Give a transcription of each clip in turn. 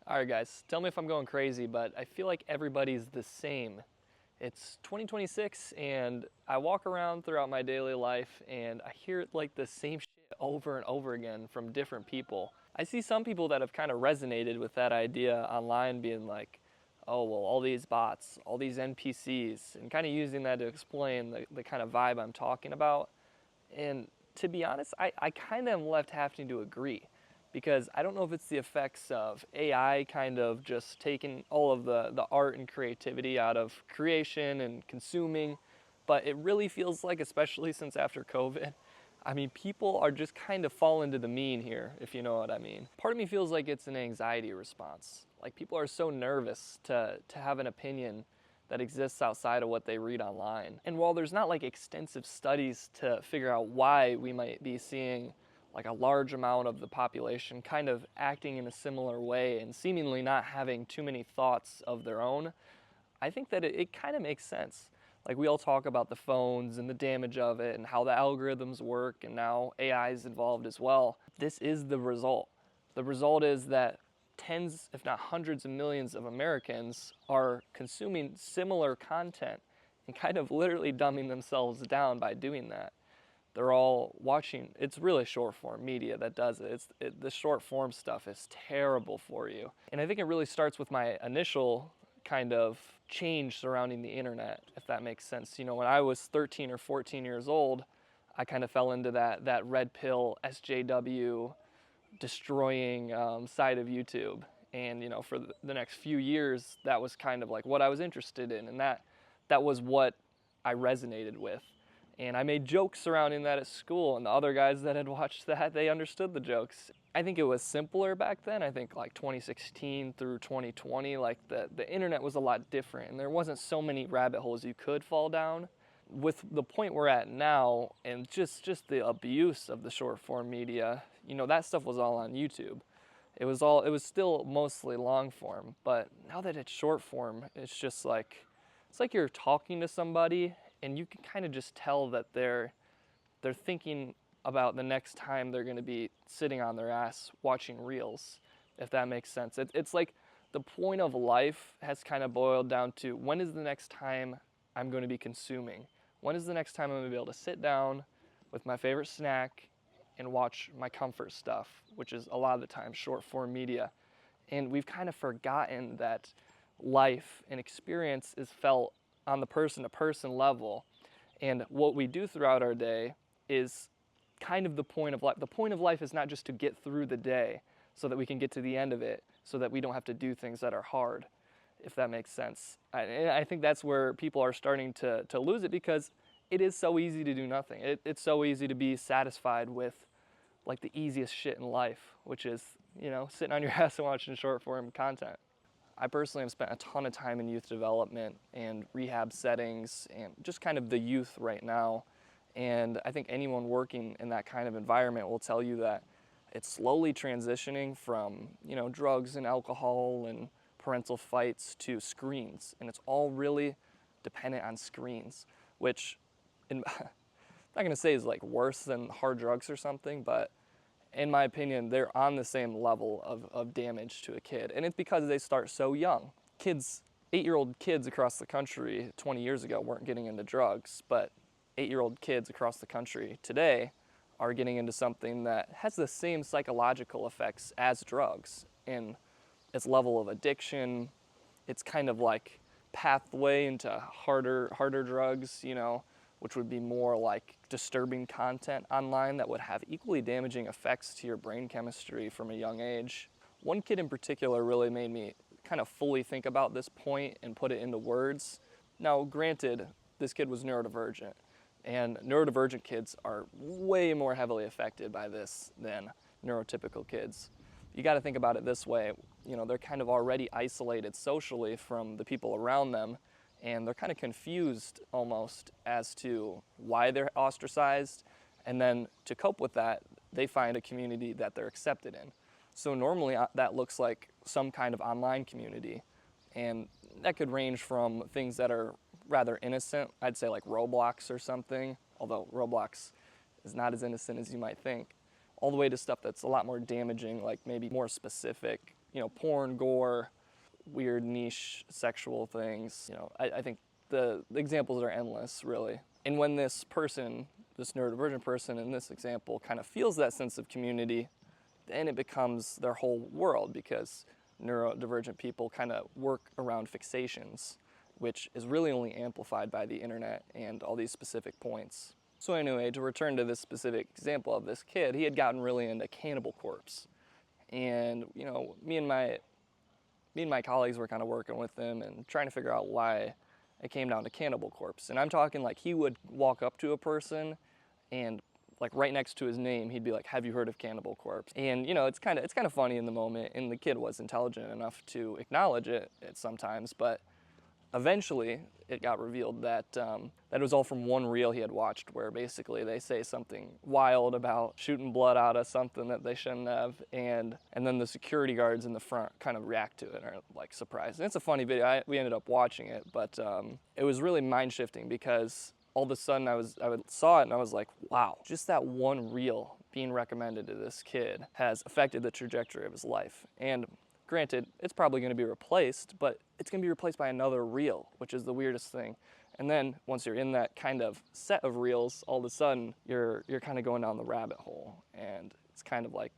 All right, guys, tell me if I'm going crazy, but I feel like everybody's the same. It's 2026, and I walk around throughout my daily life and I hear like the same shit over and over again from different people. I see some people that have kind of resonated with that idea online, being like, oh, well, all these bots, all these NPCs, and kind of using that to explain the kind of vibe I'm talking about. And to be honest, I kind of am left having to agree because I don't know if it's the effects of AI kind of just taking all of the art and creativity out of creation and consuming, but it really feels like, especially since after COVID, I mean, people are just kind of falling to the mean here, if you know what I mean. Part of me feels like it's an anxiety response. Like people are so nervous to have an opinion that exists outside of what they read online. And while there's not like extensive studies to figure out why we might be seeing like a large amount of the population kind of acting in a similar way and seemingly not having too many thoughts of their own, I think that it kind of makes sense. Like we all talk about the phones and the damage of it and how the algorithms work, and now AI is involved as well. This is the result. The result is that tens, if not hundreds of millions of Americans are consuming similar content and kind of literally dumbing themselves down by doing that. They're all watching. It's really short form media that does it. The short form stuff is terrible for you. And I think it really starts with my initial kind of change surrounding the internet, if that makes sense. You know, when I was 13 or 14 years old, I kind of fell into that red pill SJW destroying side of YouTube. And you know, for the next few years, that was kind of like what I was interested in, and that was what I resonated with. And I made jokes surrounding that at school, and the other guys that had watched that, they understood the jokes. I think it was simpler back then. I think like 2016 through 2020, like the internet was a lot different, and there wasn't so many rabbit holes you could fall down. With the point we're at now, and just the abuse of the short form media, you know, that stuff was all on YouTube. It was still mostly long form, but now that it's short form, it's like you're talking to somebody and you can kind of just tell that they're thinking about the next time they're going to be sitting on their ass watching reels, if that makes sense. It's like the point of life has kind of boiled down to, when is the next time I'm going to be consuming? When is the next time I'm going to be able to sit down with my favorite snack and watch my comfort stuff, which is a lot of the time short form media. And we've kind of forgotten that life and experience is felt on the person to person level. And what we do throughout our day is kind of the point of life. The point of life is not just to get through the day so that we can get to the end of it, so that we don't have to do things that are hard, if that makes sense. I think that's where people are starting to lose it, because it is so easy to do nothing. It's so easy to be satisfied with like the easiest shit in life, which is, you know, sitting on your ass and watching short form content. I personally have spent a ton of time in youth development and rehab settings and just kind of the youth right now. And I think anyone working in that kind of environment will tell you that it's slowly transitioning from, you know, drugs and alcohol and parental fights to screens. And it's all really dependent on screens, which I'm not gonna say is like worse than hard drugs or something, but in my opinion, they're on the same level of damage to a kid. And it's because they start so young. Kids, 8-year-old kids across the country 20 years ago weren't getting into drugs, but 8-year-old kids across the country today are getting into something that has the same psychological effects as drugs in its level of addiction. It's kind of like pathway into harder drugs, you know, which would be more like disturbing content online that would have equally damaging effects to your brain chemistry from a young age. One kid in particular really made me kind of fully think about this point and put it into words. Now, granted, this kid was neurodivergent, and neurodivergent kids are way more heavily affected by this than neurotypical kids. You got to think about it this way. You know, they're kind of already isolated socially from the people around them, and they're kind of confused almost as to why they're ostracized, and then to cope with that, they find a community that they're accepted in. So normally that looks like some kind of online community, and that could range from things that are rather innocent, I'd say like Roblox or something, although Roblox is not as innocent as you might think, all the way to stuff that's a lot more damaging, like maybe more specific porn, gore, weird niche sexual things. I think the examples are endless, really. And when this person, this neurodivergent person in this example, kind of feels that sense of community, then it becomes their whole world, because neurodivergent people kind of work around fixations, which is really only amplified by the internet and all these specific points. So anyway, to return to this specific example of this kid, he had gotten really into Cannibal Corpse. And, me and my colleagues were kind of working with him and trying to figure out why it came down to Cannibal Corpse. And I'm talking like he would walk up to a person and like right next to his name, he'd be like, "Have you heard of Cannibal Corpse?" And it's kind of funny in the moment, and the kid was intelligent enough to acknowledge it sometimes, but eventually it got revealed that that it was all from one reel he had watched, where basically they say something wild about shooting blood out of something that they shouldn't have, and then the security guards in the front kind of react to it and are like surprised. And it's a funny video. We ended up watching it, but it was really mind-shifting, because all of a sudden I saw it and I was like, wow, just that one reel being recommended to this kid has affected the trajectory of his life. And granted, it's probably going to be replaced, but it's going to be replaced by another reel, which is the weirdest thing. And then once you're in that kind of set of reels, all of a sudden you're kind of going down the rabbit hole, and it's kind of like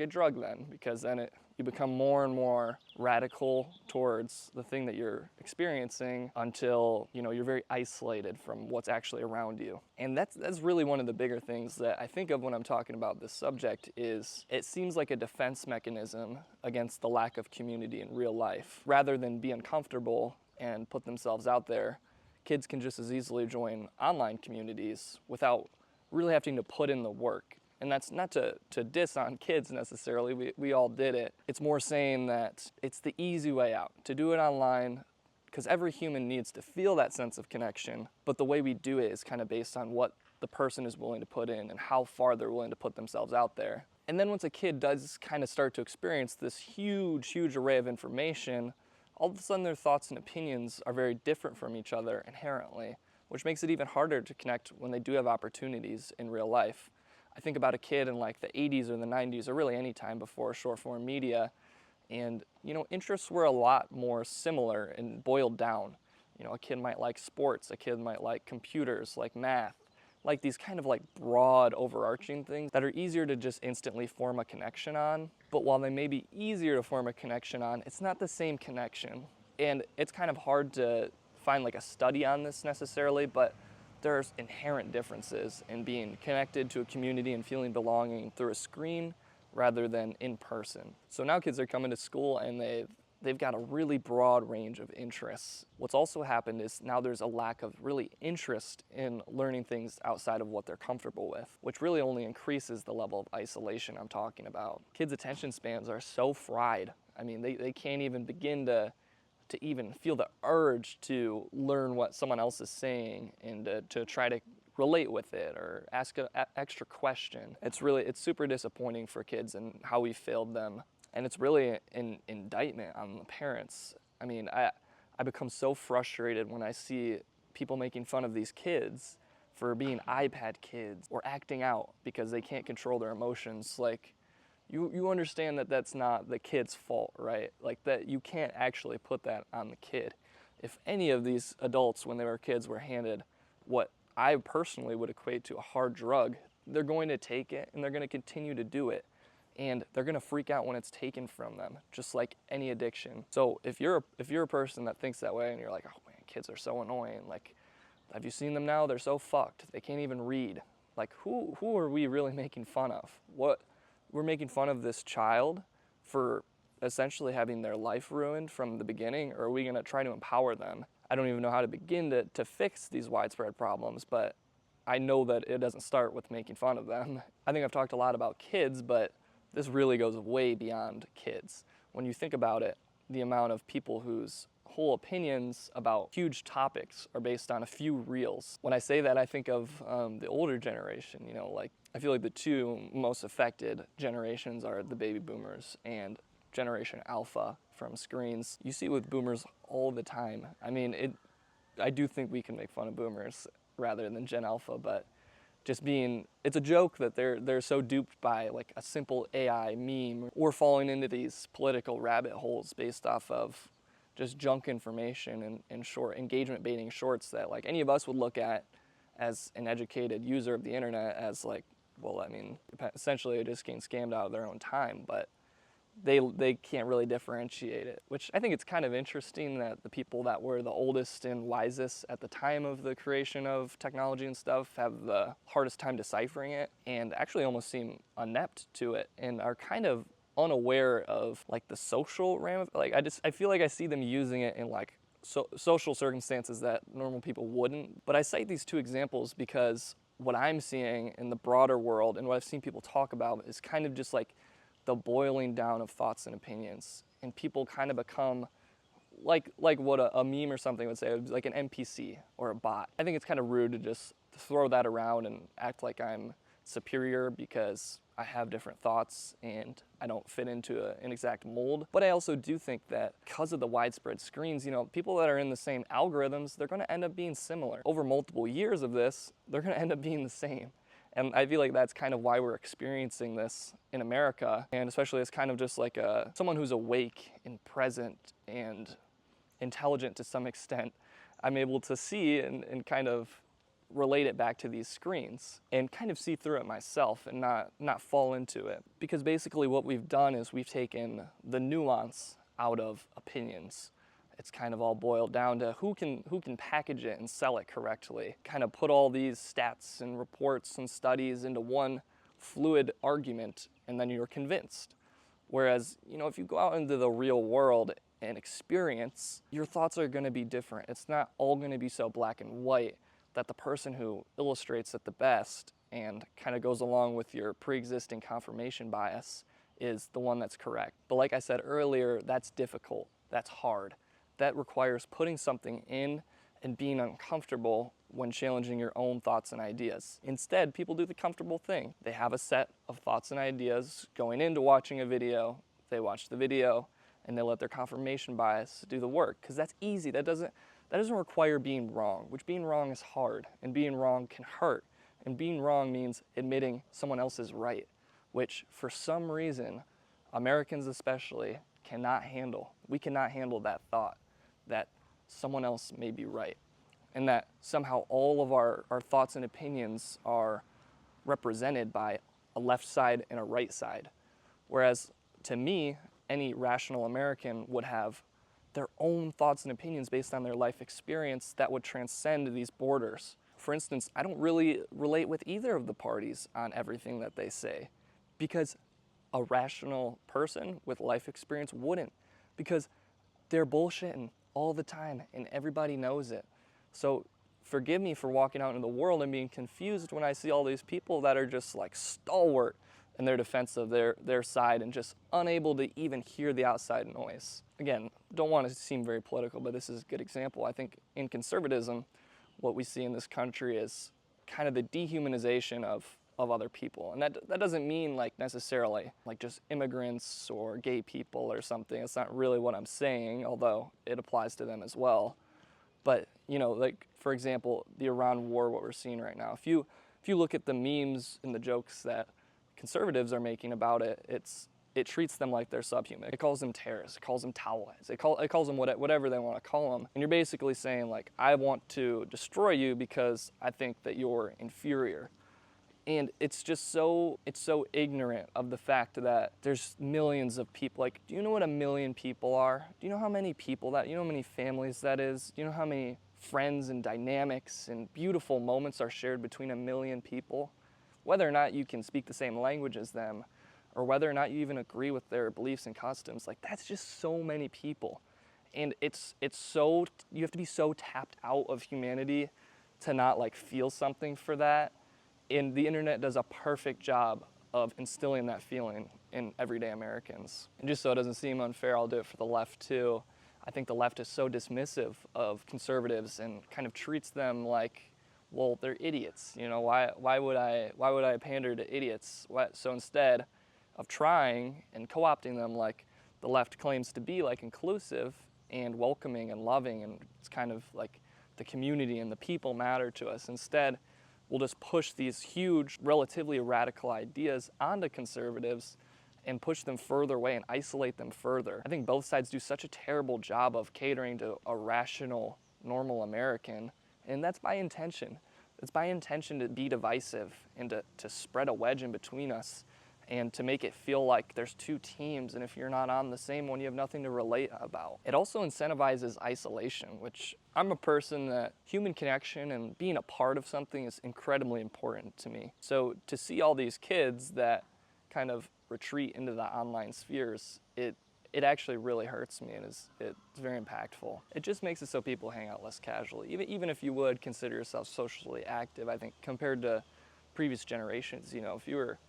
a drug then, because then you become more and more radical towards the thing that you're experiencing until you're very isolated from what's actually around you. And that's really one of the bigger things that I think of when I'm talking about this subject. Is it seems like a defense mechanism against the lack of community in real life. Rather than be uncomfortable and put themselves out there, kids can just as easily join online communities without really having to put in the work. And that's not to diss on kids necessarily, we all did it. It's more saying that it's the easy way out, to do it online, because every human needs to feel that sense of connection, but the way we do it is kind of based on what the person is willing to put in and how far they're willing to put themselves out there. And then once a kid does kind of start to experience this huge array of information, all of a sudden their thoughts and opinions are very different from each other inherently, which makes it even harder to connect when they do have opportunities in real life. I think about a kid in like the 80s or the 90s, or really any time before short form media, and interests were a lot more similar and boiled down. A kid might like sports, a kid might like computers, like math, like these kind of like broad overarching things that are easier to just instantly form a connection on. But while they may be easier to form a connection on, it's not the same connection. And it's kind of hard to find like a study on this necessarily, but there's inherent differences in being connected to a community and feeling belonging through a screen rather than in person. So now kids are coming to school and they've got a really broad range of interests. What's also happened is now there's a lack of really interest in learning things outside of what they're comfortable with, which really only increases the level of isolation I'm talking about. Kids' attention spans are so fried. I mean, they can't even begin to even feel the urge to learn what someone else is saying and to try to relate with it or ask an extra question. It's super disappointing for kids and how we failed them. And it's really an indictment on the parents. I mean, I become so frustrated when I see people making fun of these kids for being iPad kids or acting out because they can't control their emotions. Like, you understand that that's not the kid's fault, right? Like, that you can't actually put that on the kid. If any of these adults, when they were kids, were handed what I personally would equate to a hard drug, they're going to take it and they're going to continue to do it. And they're going to freak out when it's taken from them, just like any addiction. So if you're a person that thinks that way and you're like, oh man, kids are so annoying, like, have you seen them now? They're so fucked. They can't even read. Like, who are we really making fun of? We're making fun of this child for essentially having their life ruined from the beginning, or are we going to try to empower them? I don't even know how to begin to fix these widespread problems, but I know that it doesn't start with making fun of them. I think I've talked a lot about kids, but this really goes way beyond kids. When you think about it, the amount of people whose whole opinions about huge topics are based on a few reels. When I say that, I think of the older generation, like, I feel like the two most affected generations are the baby boomers and Generation Alpha from screens. You see it with boomers all the time. I mean, I do think we can make fun of boomers rather than Gen Alpha, but just being, it's a joke that they're so duped by like a simple AI meme, or falling into these political rabbit holes based off of just junk information and short engagement baiting shorts that like any of us would look at as an educated user of the internet as like, well, I mean, essentially they're just getting scammed out of their own time, but they can't really differentiate it, which I think it's kind of interesting that the people that were the oldest and wisest at the time of the creation of technology and stuff have the hardest time deciphering it and actually almost seem inept to it and are kind of unaware of like the social like I feel like I see them using it in like social circumstances that normal people wouldn't. But I cite these two examples because what I'm seeing in the broader world and what I've seen people talk about is kind of just like the boiling down of thoughts and opinions, and people kind of become like what a meme or something would say, like an NPC or a bot. I think it's kind of rude to just throw that around and act like I'm superior because I have different thoughts and I don't fit into an exact mold. But I also do think that because of the widespread screens, you know, people that are in the same algorithms, they're going to end up being similar. Over multiple years of this, they're going to end up being the same. And I feel like that's kind of why we're experiencing this in America, and especially as kind of just like someone who's awake and present and intelligent to some extent. I'm able to see and kind of relate it back to these screens and kind of see through it myself and not fall into it. Because basically what we've done is we've taken the nuance out of opinions. It's kind of all boiled down to who can package it and sell it correctly. Kind of put all these stats and reports and studies into one fluid argument, and then you're convinced. Whereas, you know, if you go out into the real world and experience, your thoughts are going to be different. It's not all going to be so black and white that the person who illustrates it the best and kind of goes along with your pre-existing confirmation bias is the one that's correct. But like I said earlier, that's difficult. That's hard. That requires putting something in and being uncomfortable when challenging your own thoughts and ideas. Instead, people do the comfortable thing. They have a set of thoughts and ideas going into watching a video. They watch the video and they let their confirmation bias do the work, because that's easy. That doesn't require being wrong, which being wrong is hard, and being wrong can hurt. And being wrong means admitting someone else is right, which for some reason, Americans especially, cannot handle. We cannot handle that thought that someone else may be right, and that somehow all of our thoughts and opinions are represented by a left side and a right side. Whereas to me, any rational American would have their own thoughts and opinions based on their life experience that would transcend these borders. For instance, I don't really relate with either of the parties on everything that they say, because a rational person with life experience wouldn't, because they're bullshitting all the time and everybody knows it. So forgive me for walking out into the world and being confused when I see all these people that are just like stalwart in their defense of their side and just unable to even hear the outside noise. Again, don't want to seem very political, but this is a good example. I think in conservatism, what we see in this country is kind of the dehumanization of other people. And that doesn't mean like necessarily like just immigrants or gay people or something. It's not really what I'm saying, although it applies to them as well. But, you know, like for example, the Iran war, what we're seeing right now. If you look at the memes and the jokes that conservatives are making about it, it treats them like they're subhuman. It calls them terrorists, it calls them towelheads, it calls them whatever they want to call them. And you're basically saying like, I want to destroy you because I think that you're inferior. And it's just so ignorant of the fact that there's millions of people. Like, do you know what 1 million people are? Do you know how many people you know how many families that is? Do you know how many friends and dynamics and beautiful moments are shared between 1 million people? Whether or not you can speak the same language as them, or whether or not you even agree with their beliefs and customs, like that's just so many people. And it's so, you have to be so tapped out of humanity to not like feel something for that. And the internet does a perfect job of instilling that feeling in everyday Americans. And just so it doesn't seem unfair, I'll do it for the left too. I think the left is so dismissive of conservatives and kind of treats them like, well, they're idiots. You know, why would I pander to idiots? So instead of trying and co-opting them like the left claims to be, like inclusive and welcoming and loving, and it's kind of like the community and the people matter to us. Instead, will just push these huge, relatively radical ideas onto conservatives and push them further away and isolate them further. I think both sides do such a terrible job of catering to a rational, normal American, and that's by intention. It's by intention to be divisive and to spread a wedge in between us and to make it feel like there's two teams, and if you're not on the same one, you have nothing to relate about. It also incentivizes isolation, which I'm a person that human connection and being a part of something is incredibly important to me. So to see all these kids that kind of retreat into the online spheres, it actually really hurts me, and it's very impactful. It just makes it so people hang out less casually. Even if you would consider yourself socially active, I think compared to previous generations, you know, if you were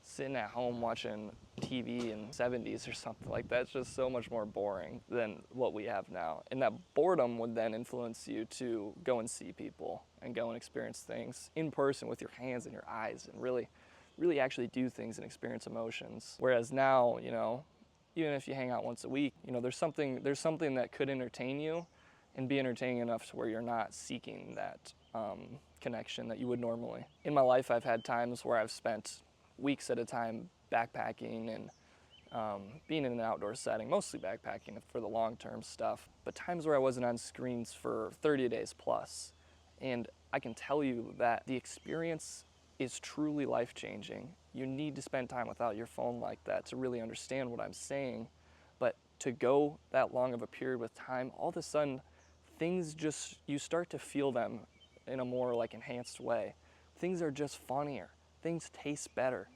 sitting at home watching TV in the 70s or something like that, it's just so much more boring than what we have now. And that boredom would then influence you to go and see people and go and experience things in person with your hands and your eyes and really actually do things and experience emotions. Whereas now, you know, even if you hang out once a week, you know, there's something that could entertain you and be entertaining enough to where you're not seeking that connection that you would normally. In my life, I've had times where I've spent weeks at a time backpacking and being in an outdoor setting, mostly backpacking for the long-term stuff, but times where I wasn't on screens for 30 days plus. And I can tell you that the experience is truly life-changing. You need to spend time without your phone like that to really understand what I'm saying. But to go that long of a period with time, all of a sudden, things just, you start to feel them in a more like enhanced way. Things are just funnier. Things taste better.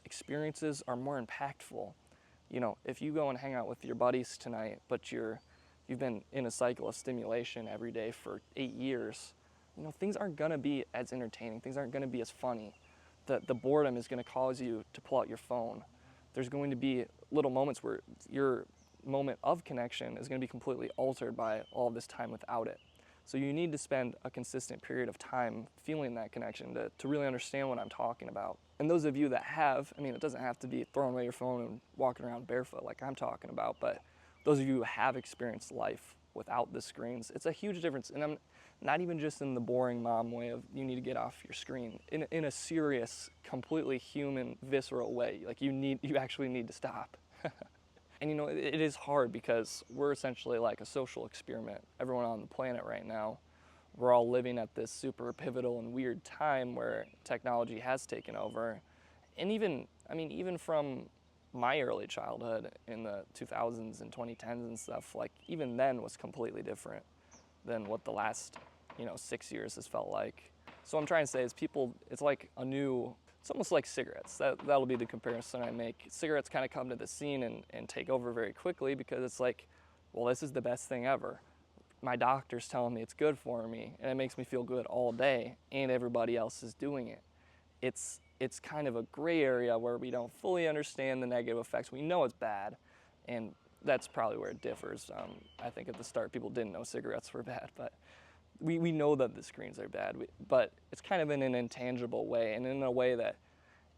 Experiences are more impactful. You know, if you go and hang out with your buddies tonight, but you've been in a cycle of stimulation every day for 8 years, you know, things aren't gonna be as entertaining. Things aren't gonna be as funny. The boredom is gonna cause you to pull out your phone. There's going to be little moments where your moment of connection is gonna be completely altered by all this time without it. So you need to spend a consistent period of time feeling that connection to really understand what I'm talking about. And those of you that have, I mean, it doesn't have to be throwing away your phone and walking around barefoot like I'm talking about, but those of you who have experienced life without the screens, it's a huge difference. And I'm not even just in the boring mom way of you need to get off your screen. In a serious, completely human, visceral way, like you actually need to stop. And you know, it is hard because we're essentially like a social experiment. Everyone on the planet right now, we're all living at this super pivotal and weird time where technology has taken over. And even from my early childhood in the 2000s and 2010s and stuff, like even then was completely different than what the last, 6 years has felt like. So what I'm trying to say is it's like it's almost like cigarettes. That'll be the comparison I make. Cigarettes kind of come to the scene and take over very quickly because it's like, well, this is the best thing ever. My doctor's telling me it's good for me, and it makes me feel good all day, and everybody else is doing it. It's kind of a gray area where we don't fully understand the negative effects. We know it's bad, and that's probably where it differs. I think at the start people didn't know cigarettes were bad, but we know that the screens are bad, but it's kind of in an intangible way and in a way that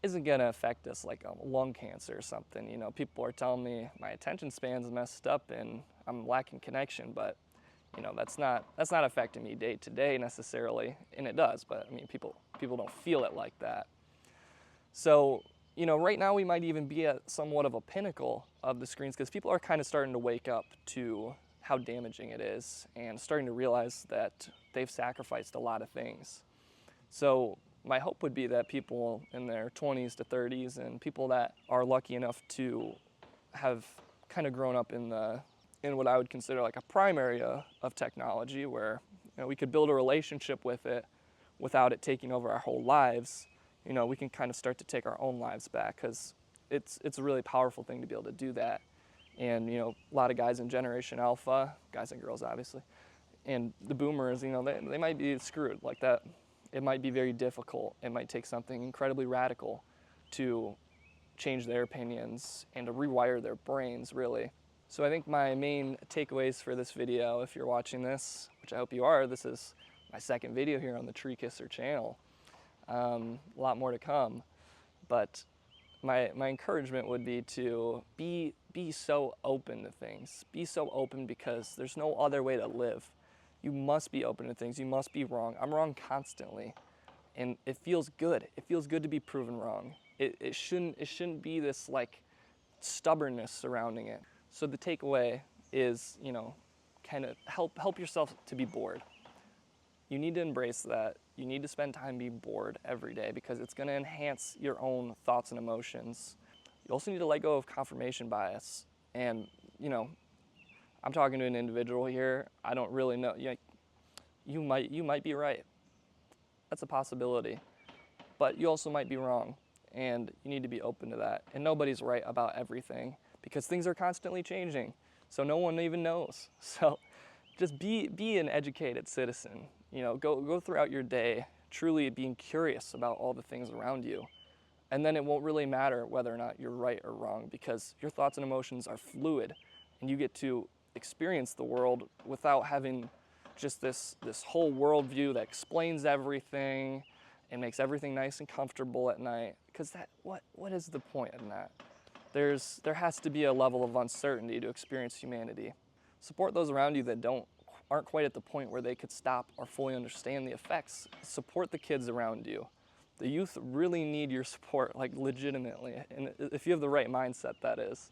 isn't going to affect us like lung cancer or something. You know, people are telling me my attention span's messed up and I'm lacking connection, but that's not affecting me day to day necessarily, and it does, but I mean people don't feel it like that. So right now we might even be at somewhat of a pinnacle of the screens because people are kind of starting to wake up to how damaging it is and starting to realize that they've sacrificed a lot of things. So my hope would be that people in their 20s to 30s and people that are lucky enough to have kind of grown up in what I would consider like a prime area of technology where we could build a relationship with it without it taking over our whole lives. We can kind of start to take our own lives back because it's a really powerful thing to be able to do that. And a lot of guys in Generation Alpha, guys and girls obviously, and the boomers, they might be screwed like that. It might be very difficult. It might take something incredibly radical to change their opinions and to rewire their brains, really. So I think my main takeaways for this video, if you're watching this, which I hope you are, this is my second video here on the Tree Kisser channel. A lot more to come, but my encouragement would be to be so open to things. Be so open because there's no other way to live. You must be open to things. You must be wrong. I'm wrong constantly. and it feels good. It feels good to be proven wrong. It shouldn't be this like stubbornness surrounding it. So the takeaway is, you know, kind of help yourself to be bored. You need to embrace that. You need to spend time being bored every day because it's going to enhance your own thoughts and emotions. You also need to let go of confirmation bias. And, you know, I'm talking to an individual here. I don't really know. You might be right. That's a possibility. But you also might be wrong. And you need to be open to that. And nobody's right about everything because things are constantly changing. So no one even knows. So just be an educated citizen. You know, go throughout your day truly being curious about all the things around you. And then it won't really matter whether or not you're right or wrong because your thoughts and emotions are fluid and you get to experience the world without having just this whole worldview that explains everything and makes everything nice and comfortable at night. Because what is the point in that? There has to be a level of uncertainty to experience humanity. Support those around you that aren't quite at the point where they could stop or fully understand the effects. Support the kids around you. The youth really need your support, like legitimately, and if you have the right mindset, that is,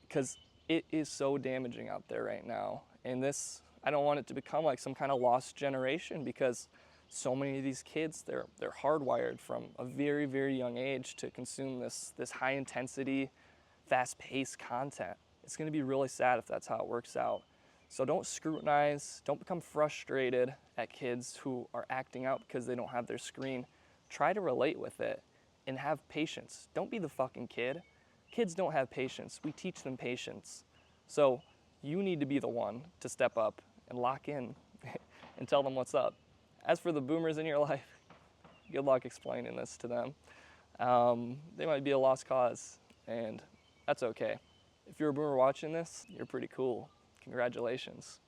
because it is so damaging out there right now. And this, I don't want it to become like some kind of lost generation because so many of these kids, they're hardwired from a very, very young age to consume this high intensity, fast-paced content. It's going to be really sad if that's how it works out. So don't scrutinize, don't become frustrated at kids who are acting out because they don't have their screen. Try to relate with it and have patience. Don't be the fucking kid. Kids don't have patience. We teach them patience. So you need to be the one to step up and lock in and tell them what's up. As for the boomers in your life, good luck explaining this to them. They might be a lost cause, and that's okay. If you're a boomer watching this, you're pretty cool. Congratulations.